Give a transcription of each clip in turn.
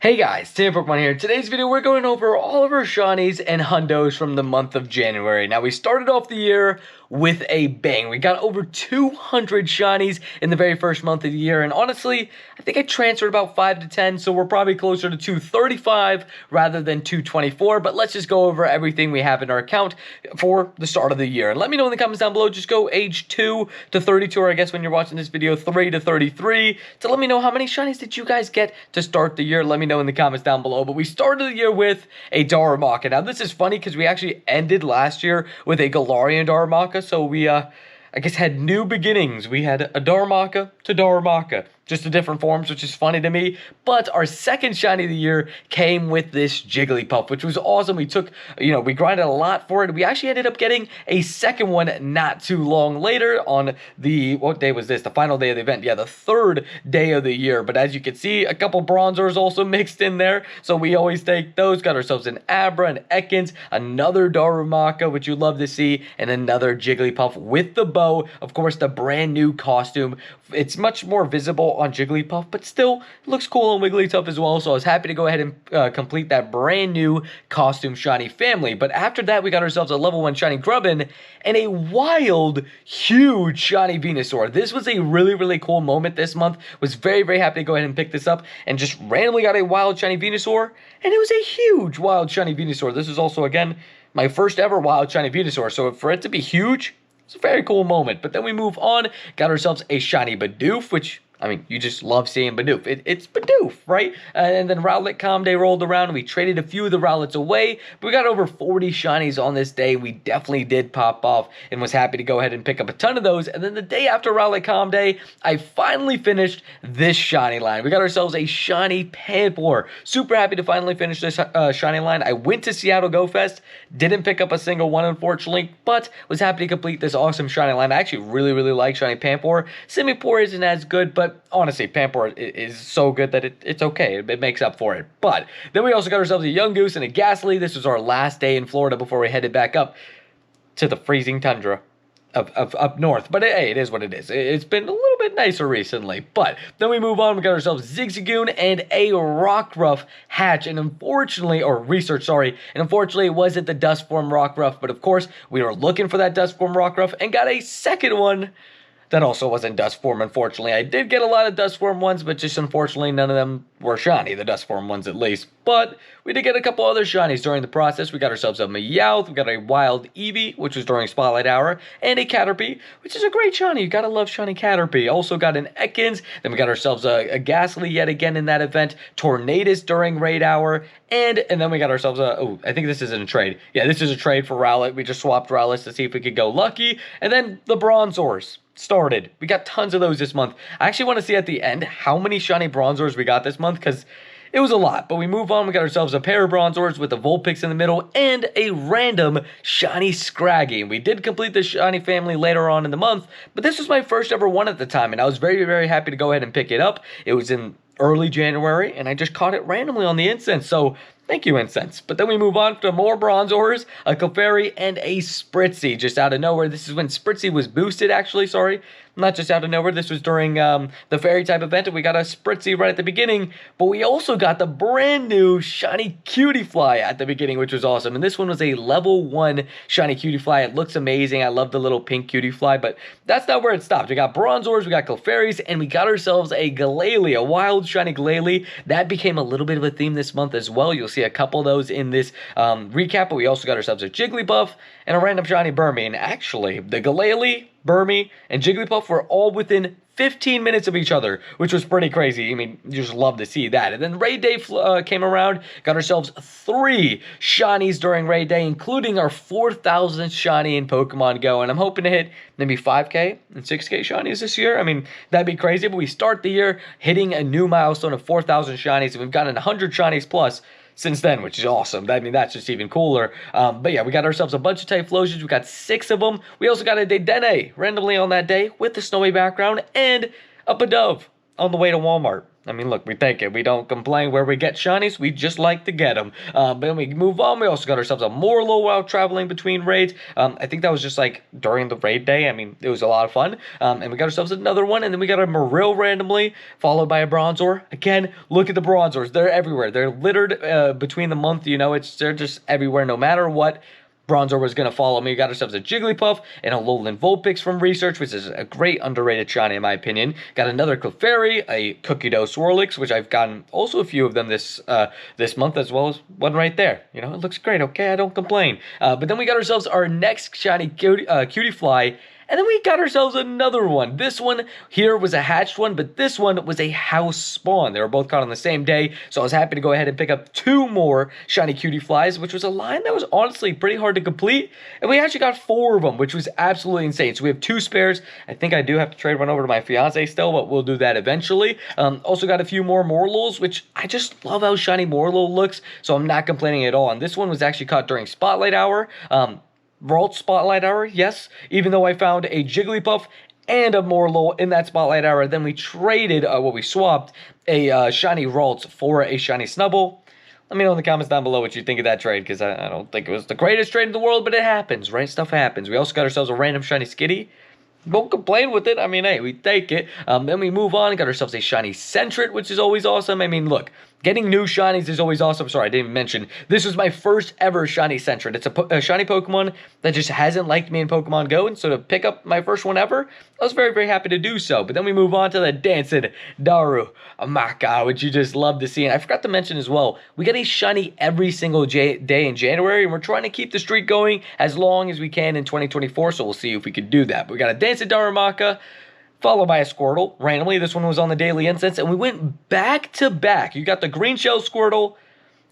Hey guys, Pokemon here. In today's video, we're going over all of our shinies and hundos from the month of January. Now, we started off the year with a bang. We got over 200 shinies in the very first month of the year, and honestly, I think I transferred about 5 to 10, so we're probably closer to 235 rather than 224, but let's just go over everything we have in our account for the start of the year. And let me know in the comments down below, just go age 2 to 32, or I guess when you're watching this video, 3 to 33, to let me know how many shinies did you guys get to start the year. Let me know in the comments down below. But we started the year with a Darumaka. Now this is funny because we actually ended last year with a Galarian Darumaka, so we I guess had new beginnings. We had a Darumaka to Darumaka, just the different forms, which is funny to me. But our second shiny of the year came with this Jigglypuff, which was awesome. We took, we grinded a lot for it. We actually ended up getting a second one not too long later on what day was this? The final day of the event. Yeah, the third day of the year. But as you can see, a couple Bronzors also mixed in there. So we always take those. Got ourselves an Abra, an Ekans, another Darumaka, which you love to see, and another Jigglypuff with the bow. Of course, the brand new costume. It's much more visible on Jigglypuff, but still looks cool on Wigglytuff as well. So I was happy to go ahead and complete that brand new costume shiny family. But after that, we got ourselves a level 1 shiny Grubbin and a wild, huge shiny Venusaur. This was a really, really cool moment this month. Was very, very happy to go ahead and pick this up and just randomly got a wild shiny Venusaur, and it was a huge wild shiny Venusaur. This is also, again, my first ever wild shiny Venusaur. So for it to be huge, it's a very cool moment. But then we move on, got ourselves a shiny Bidoof, which, I mean, you just love seeing Bidoof. It's Bidoof, right? And then Rowlet Calm Day rolled around, and we traded a few of the Rowlets away. But we got over 40 shinies on this day. We definitely did pop off and was happy to go ahead and pick up a ton of those. And then the day after Rowlet Calm Day, I finally finished this shiny line. We got ourselves a shiny Panpour. Super happy to finally finish this shiny line. I went to Seattle Go Fest, didn't pick up a single one, unfortunately, but was happy to complete this awesome shiny line. I actually really, really like shiny Panpour. Simipour isn't as good, but honestly, Panpour is so good that it's okay. It makes up for it. But then we also got ourselves a Yungoos and a Ghastly. This was our last day in Florida before we headed back up to the freezing tundra of up north. But hey, it is what it is. It's been a little bit nicer recently. But then we move on. We got ourselves Zigzagoon and a Rockruff hatch. And unfortunately, or research, sorry. And unfortunately, it wasn't the Dust Form Rockruff. But of course, we were looking for that Dust Form Rockruff and got a second one that also wasn't Dust Form, unfortunately. I did get a lot of Dust Form ones, but just unfortunately none of them were shiny, the Dust Form ones at least. But we did get a couple other shinies during the process. We got ourselves a Meowth, we got a Wild Eevee, which was during Spotlight Hour, and a Caterpie, which is a great shiny. You gotta love shiny Caterpie. Also got an Ekans, then we got ourselves a Ghastly yet again in that event, Tornadus during Raid Hour, and then we got ourselves a, oh, I think this isn't a trade. Yeah, this is a trade for Rowlet. We just swapped Rowlets to see if we could go lucky, and then the Bronzors started. We got tons of those this month. I actually want to see at the end how many shiny Bronzors we got this month, because it was a lot. But we move on. We got ourselves a pair of Bronzors with the Vulpix in the middle and a random shiny Scraggy. And we did complete the shiny family later on in the month, but this was my first ever one at the time, and I was very, very happy to go ahead and pick it up. It was in early January, and I just caught it randomly on the incense, so thank you, Incense. But then we move on to more Bronzors, a Clefairy, and a Spritzy just out of nowhere. This is when Spritzy was boosted, actually, sorry. Not just out of nowhere. This was during the Fairy type event, and we got a Spritzy right at the beginning. But we also got the brand new shiny Cutiefly at the beginning, which was awesome. And this one was a level 1 shiny Cutiefly. It looks amazing. I love the little pink Cutiefly, but that's not where it stopped. We got Bronzors, we got Clefairies, and we got ourselves a Glalie, a wild shiny Glalie. That became a little bit of a theme this month as well. You'll see a couple of those in this recap, but we also got ourselves a Jigglypuff and a random shiny Burmy. And actually, the Glalie, Burmy, and Jigglypuff were all within 15 minutes of each other, which was pretty crazy. I mean, you just love to see that. And then Raid Day came around, got ourselves 3 shinies during Raid Day, including our 4,000th shiny in Pokemon Go. And I'm hoping to hit maybe 5K and 6K shinies this year. I mean, that'd be crazy, but we start the year hitting a new milestone of 4,000 shinies, and we've gotten 100 shinies plus since then, which is awesome. I mean, that's just even cooler. But yeah, we got ourselves a bunch of Typhlosions. We got 6 of them. We also got a Dedenne randomly on that day with the snowy background and a Bidove on the way to Walmart. I mean, look, we take it. We don't complain where we get shinies. We just like to get them. But then we move on. We also got ourselves a Morlo while traveling between raids. I think that was just like during the raid day. I mean, it was a lot of fun. And we got ourselves another one. And then we got a Marill randomly, followed by a Bronzor. Again, look at the Bronzors. They're everywhere. They're littered between the month. You know, they're just everywhere no matter what. Bronzor was going to follow me. We got ourselves a Jigglypuff and a Alolan Vulpix from Research, which is a great underrated shiny in my opinion. Got another Clefairy, a Cookie Dough Swirlix, which I've gotten also a few of them this month, as well as one right there. You know, it looks great, okay? I don't complain. But then we got ourselves our next shiny Cutie Fly. And then we got ourselves another one. This one here was a hatched one, but this one was a house spawn. They were both caught on the same day, so I was happy to go ahead and pick up 2 more shiny Cutie Flies, which was a line that was honestly pretty hard to complete. And we actually got 4 of them, which was absolutely insane. So we have 2 spares. I think I do have to trade one over to my fiance still, but we'll do that eventually. Also got a few more Morlos, which I just love how shiny Morlo looks, so I'm not complaining at all. And this one was actually caught during Spotlight Hour. Vault Spotlight Hour, yes, even though I found a Jigglypuff and a Morlo in that Spotlight Hour. Then we traded, we swapped a shiny Ralts for a shiny Snubbull. Let me know in the comments down below what you think of that trade, because I don't think it was the greatest trade in the world, but it happens, right? Stuff happens. We also got ourselves a random shiny Skitty. Won't complain with it. I mean, hey, we take it. Then we move on. Got ourselves a shiny Sentret, which is always awesome. I mean, look, getting new shinies is always awesome. Sorry, I didn't even mention. This was my first ever shiny Sentret. It's a shiny Pokemon that just hasn't liked me in Pokemon Go. And so to pick up my first one ever, I was very, very happy to do so. But then we move on to the Dancing Darumaka, which you just love to see. And I forgot to mention as well, we get a shiny every single day in January. And we're trying to keep the streak going as long as we can in 2024. So we'll see if we can do that. But we got a Dancing Darumaka, followed by a Squirtle. Randomly, this one was on the Daily Incense, and we went back to back. You got the green shell Squirtle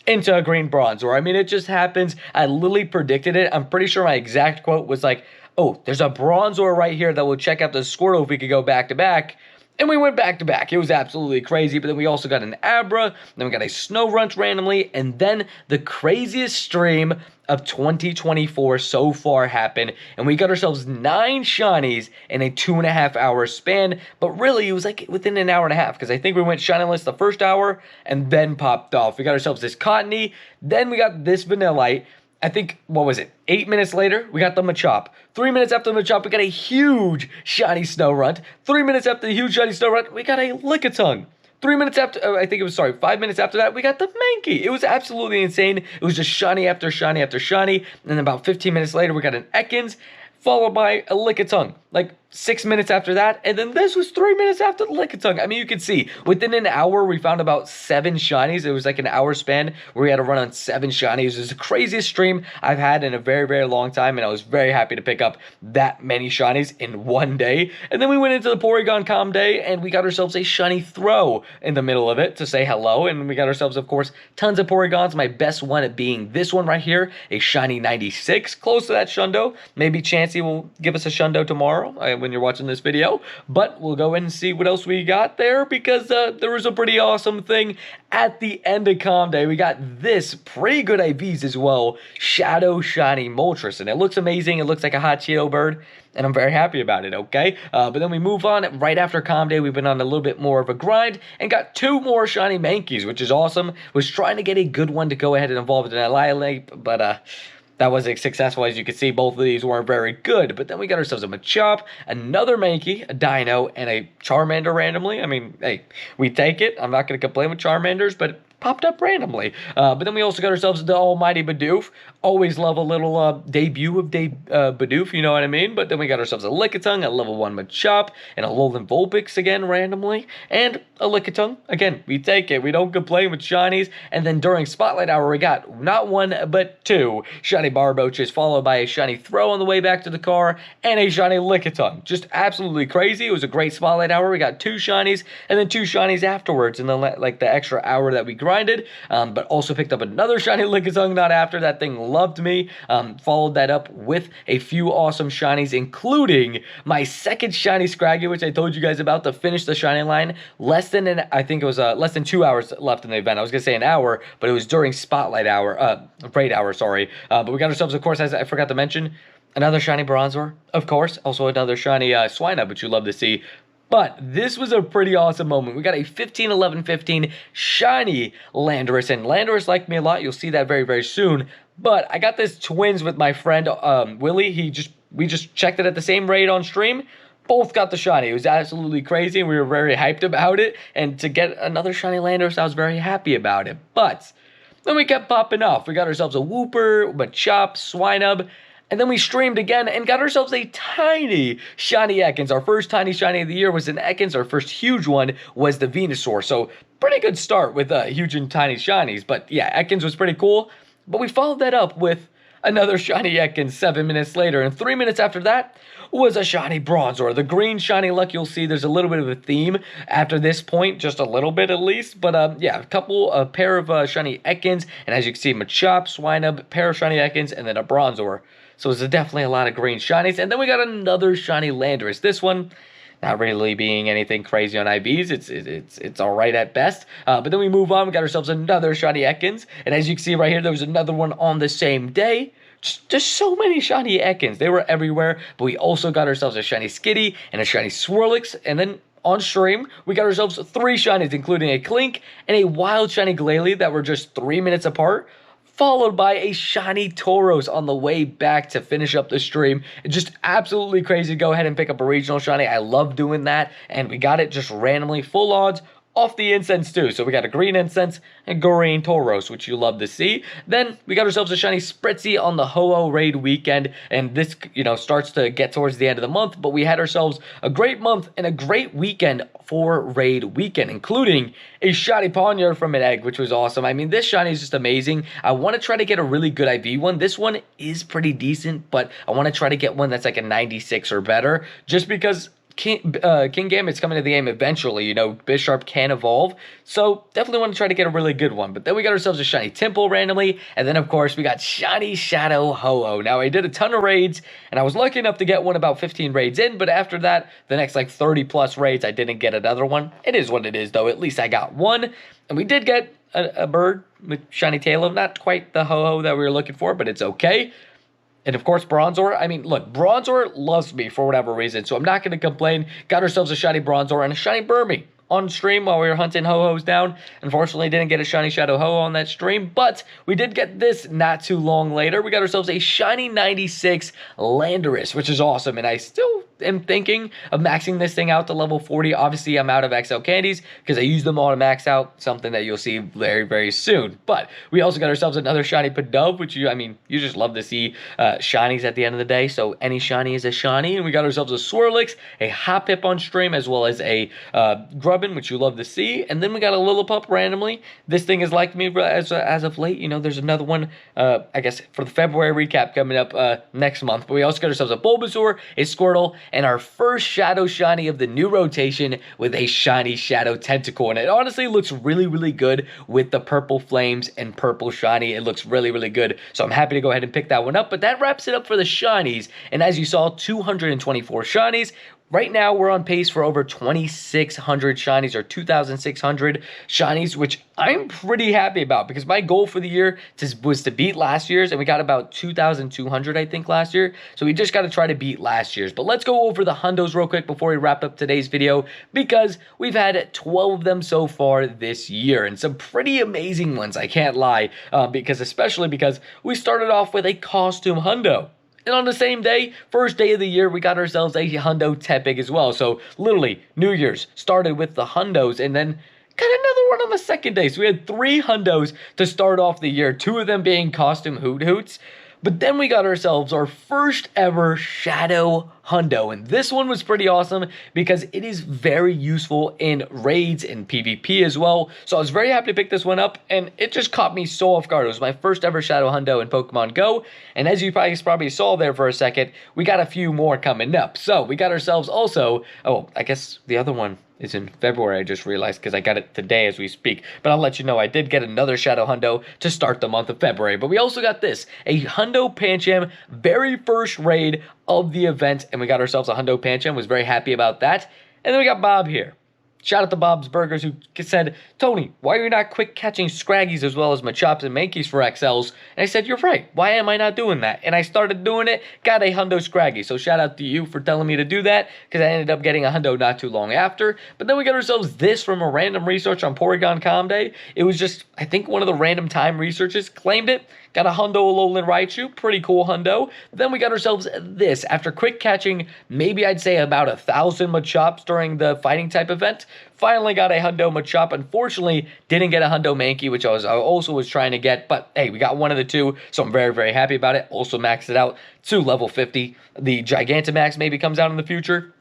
into a green Bronzor. I mean, it just happens. I literally predicted it. I'm pretty sure my exact quote was like, oh, there's a Bronzor right here that will check out the Squirtle if we could go back to back. And we went back to back. It was absolutely crazy. But then we also got an Abra. Then we got a Snorunt randomly. And then the craziest stream of 2024 so far happened. And we got ourselves 9 shinies in a 2.5 hour span. But really, it was like within an hour and a half. Because I think we went shiniless the first hour and then popped off. We got ourselves this Cottony. Then we got this Vanillite. I think, what was it, 8 minutes later, we got the Machop. 3 minutes after the Machop, we got a huge shiny Snorunt. 3 minutes after the huge shiny Snorunt, we got a Lickitung. 3 minutes after, 5 minutes after that, we got the Mankey. It was absolutely insane. It was just shiny after shiny after shiny. And then about 15 minutes later, we got an Ekans, followed by a Lickitung. Like 6 minutes after that, and then this was 3 minutes after the Lickitung. I mean, you can see, within an hour, we found about 7 shinies. It was like an hour span where we had to run on 7 shinies. It was the craziest stream I've had in a very, very long time, and I was very happy to pick up that many shinies in one day. And then we went into the Porygon Calm Day, and we got ourselves a shiny Throw in the middle of it to say hello, and we got ourselves, of course, tons of Porygons, my best one being this one right here, a shiny 96, close to that Shundo. Maybe Chansey will give us a Shundo tomorrow when you're watching this video, but we'll go in and see what else we got there, because there was a pretty awesome thing at the end of Calm Day. We got this pretty good IVs as well, Shadow Shiny Moltres, and it looks amazing. It looks like a hot Cheeto bird, and I'm very happy about it, okay? But then we move on. Right after Calm Day, we've been on a little bit more of a grind and got 2 more shiny Mankeys, which is awesome. Was trying to get a good one to go ahead and evolve into an Lilac, but that wasn't successful. As you can see, both of these weren't very good. But then we got ourselves a Machop, another Mankey, a Dino, and a Charmander randomly. I mean, hey, we take it. I'm not going to complain with Charmanders, but it popped up randomly. But then we also got ourselves the almighty Bidoof. Always love a little debut of Bidoof, you know what I mean? But then we got ourselves a Lickitung, a level 1 Machop, and a Alolan Vulpix again randomly, and a Lickitung. Again, we take it. We don't complain with shinies. And then during Spotlight Hour, we got not 1, but 2 shiny Barboaches, followed by a shiny Throw on the way back to the car, and a shiny Lickitung. Just absolutely crazy. It was a great Spotlight Hour. We got 2 shinies, and then 2 shinies afterwards, and then like the extra hour that we grinded. But also picked up another shiny Lickitung not after. That thing loved me. Followed that up with a few awesome shinies, including my second shiny Scraggy, which I told you guys about to finish the shiny line. I think it was less than 2 hours left in the event. I was gonna say an hour, but it was during Spotlight Hour, Raid Hour, sorry. But we got ourselves, of course, as I forgot to mention, another shiny Bronzor, of course. Also another shiny Swinub, which you love to see. But this was a pretty awesome moment. We got a 15, 11, 15 shiny Landorus, and Landorus liked me a lot. You'll see that very, very soon. But I got this twins with my friend Willie. We just checked it at the same rate on stream. Both got the shiny. It was absolutely crazy, and we were very hyped about it. And to get another shiny Landorus, I was very happy about it. But then we kept popping off. We got ourselves a Wooper, Machop, Swinub, and then we streamed again and got ourselves a tiny shiny Ekans. Our first tiny shiny of the year was an Ekans. Our first huge one was the Venusaur. So pretty good start with huge and tiny shinies. But yeah, Ekans was pretty cool. But we followed that up with another shiny Ekans 7 minutes later. And 3 minutes after that was a shiny Bronzor. The green shiny luck, you'll see there's a little bit of a theme after this point, just a little bit at least. But yeah, a pair of shiny Ekans. And as you can see, Machop, Swinub, pair of shiny Ekans, and then a Bronzor. So it's definitely a lot of green shinies. And then we got another shiny Landorus. This one, not really being anything crazy on IVs. It's all right at best. But then we move on. We got ourselves another shiny Ekans. And as you can see right here, there was another one on the same day. Just so many shiny Ekans. They were everywhere. But we also got ourselves a shiny Skitty and a shiny Swirlix. And then on stream, we got ourselves 3 shinies, including a Clink and a wild shiny Glalie that were just 3 minutes apart, followed by a shiny Tauros on the way back to finish up the stream. It's just absolutely crazy to go ahead and pick up a regional shiny. I love doing that, and we got it just randomly, full odds, off the incense too. So we got a green incense and green Tauros, which you love to see. Then we got ourselves a shiny Spritzy on the Ho-Oh raid weekend, and this, starts to get towards the end of the month, but we had ourselves a great month and a great weekend for raid weekend, including a shiny Pawniard from an egg, which was awesome. I mean, this shiny is just amazing. I want to try to get a really good IV one. This one is pretty decent, but I want to try to get one that's like a 96 or better, just because King Gambit's coming to the game eventually. Bisharp can evolve. So definitely want to try to get a really good one. But then we got ourselves a shiny Temple randomly. And then, of course, we got shiny Shadow Ho-Oh. Now, I did a ton of raids, and I was lucky enough to get one about 15 raids in. But after that, the next like 30 plus raids, I didn't get another one. It is what it is, though. At least I got one. And we did get a bird with shiny Taillow. Not quite the Ho-Oh that we were looking for, but it's okay. And of course, Bronzor. I mean, look, Bronzor loves me for whatever reason, so I'm not going to complain. Got ourselves a shiny Bronzor and a shiny Burmy on stream while we were hunting Ho-Ho's down. Unfortunately, didn't get a shiny Shadow Ho-Oh on that stream, but we did get this not too long later. We got ourselves a shiny 96 Landorus, which is awesome, and I still am thinking of maxing this thing out to level 40. Obviously, I'm out of XL candies because I used them all to max out, something that you'll see very, very soon. But we also got ourselves another shiny Pidove, which you just love to see shinies at the end of the day, so any shiny is a shiny. And we got ourselves a Swirlix, a Hoppip on stream, as well as a Grubbin, which you love to see. And then we got a Lillipup randomly. This thing has liked me as of late. There's another one, I guess, for the February recap coming up next month. But we also got ourselves a Bulbasaur, a Squirtle, and our first Shadow Shiny of the new rotation with a shiny Shadow Tentacle. And it honestly looks really, really good with the purple flames and purple shiny. It looks really, really good. So I'm happy to go ahead and pick that one up. But that wraps it up for the shinies. And as you saw, 224 shinies. Right now, we're on pace for over 2,600 shinies, or 2,600 shinies, which I'm pretty happy about because my goal for the year was to beat last year's, and we got about 2,200, I think, last year. So we just got to try to beat last year's. But let's go over the hundos real quick before we wrap up today's video, because we've had 12 of them so far this year, and some pretty amazing ones, I can't lie, especially because we started off with a costume hundo. And on the same day, first day of the year, we got ourselves a Hundo Tepig as well. So literally, New Year's started with the Hundos, and then got another one on the second day. So we had 3 Hundos to start off the year, 2 of them being costume Hoot Hoots. But then we got ourselves our first ever Shadow Hundo, and this one was pretty awesome because it is very useful in raids and PvP as well. So I was very happy to pick this one up, and it just caught me so off guard. It was my first ever Shadow Hundo in Pokemon Go, and as you probably saw there for a second, we got a few more coming up. So we got ourselves also, I guess the other one is in February, I just realized, because I got it today as we speak. But I'll let you know, I did get another Shadow Hundo to start the month of February. But we also got this, a Hundo Pancham, very first raid of the event. And we got ourselves a Hundo Pancham, was very happy about that. And then we got Bob here. Shout out to Bob's Burgers who said, Tony, why are you not quick catching Scraggies as well as Machops and Mankeys for XLs? And I said, you're right. Why am I not doing that? And I started doing it, got a hundo Scraggy. So shout out to you for telling me to do that, because I ended up getting a hundo not too long after. But then we got ourselves this from a random research on Porygon Comday. It was just, I think one of the random time researches claimed it. Got a hundo Alolan Raichu, pretty cool hundo. Then we got ourselves this. After quick catching, maybe I'd say about 1,000 Machops during the fighting type event, finally got a hundo Machop. Unfortunately, didn't get a hundo Mankey, which I also was trying to get, but hey, we got one of the two, so I'm very, very happy about it. Also maxed it out to level 50. The Gigantamax maybe comes out in the future.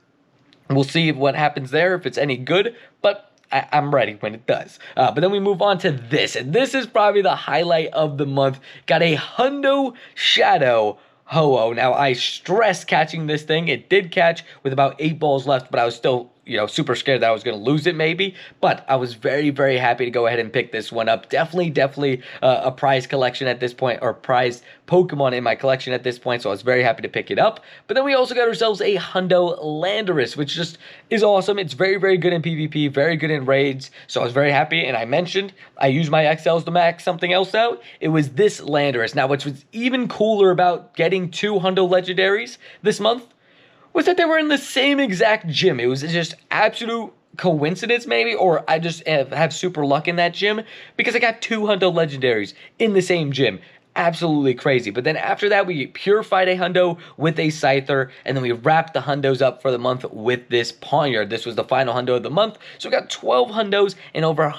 We'll see what happens there, if it's any good, but I'm ready when it does. But then we move on to this, and this is probably the highlight of the month. Got a hundo Shadow Ho-Oh. Now, I stressed catching this thing. It did catch with about 8 balls left, but I was still, super scared that I was going to lose it maybe. But I was very, very happy to go ahead and pick this one up. Definitely a prize collection at this point, or prized Pokemon in my collection at this point, so I was very happy to pick it up. But then we also got ourselves a hundo Landorus, which just is awesome. It's very, very good in PvP, very good in raids, so I was very happy. And I mentioned I used my XLs to max something else out. It was this Landorus. Now, which was even cooler about getting 2 hundo legendaries this month was that they were in the same exact gym. It was just absolute coincidence maybe, or I just have super luck in that gym, because I got 2 hundo legendaries in the same gym. Absolutely crazy. But then after that, we purified a hundo with a Scyther, and then we wrapped the hundos up for the month with this Pawniard. This was the final hundo of the month. So we got 12 hundos and over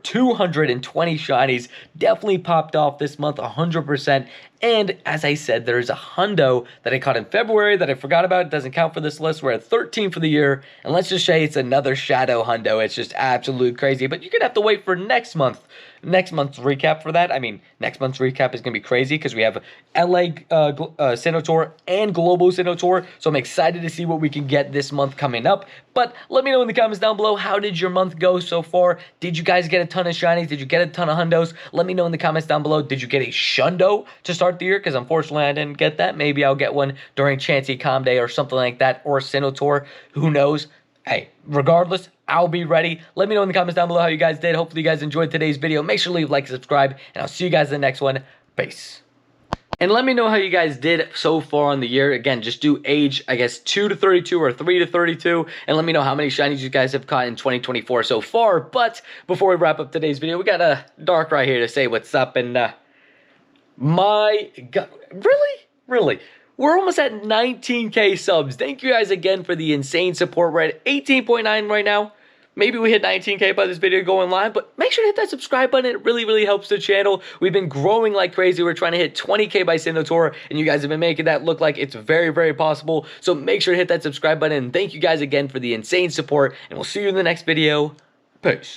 220 shinies. Definitely popped off this month 100%. And as I said, there's a hundo that I caught in February that I forgot about. It doesn't count for this list. We're at 13 for the year. And let's just say it's another shadow hundo. It's just absolutely crazy. But you're going to have to wait for next month's recap for that. I mean, next month's recap is going to be crazy because we have LA Senator and Global Senator. So I'm excited to see what we can get this month coming up. But let me know in the comments down below, how did your month go so far? Did you guys get a ton of shinies? Did you get a ton of hundos? Let me know in the comments down below. Did you get a shundo to start the year? Because unfortunately I didn't get that. Maybe I'll get one during Chansey Calm Day or something like that, or Senator. Who knows? Hey, regardless, I'll be ready. Let me know in the comments down below how you guys did. Hopefully you guys enjoyed today's video. Make sure to leave a like and subscribe, and I'll see you guys in the next one. Peace. And let me know how you guys did so far on the year. Again, just do age, I guess, 2 to 32 or 3 to 32. And let me know how many shinies you guys have caught in 2024 so far. But before we wrap up today's video, we got a Dark right here to say what's up. And my God, really? We're almost at 19K subs. Thank you guys again for the insane support. We're at 18.9 right now. Maybe we hit 19K by this video going live, but make sure to hit that subscribe button. It really helps the channel. We've been growing like crazy. We're trying to hit 20K by Senator, and you guys have been making that look like it's very possible. So make sure to hit that subscribe button. And thank you guys again for the insane support, and we'll see you in the next video. Peace.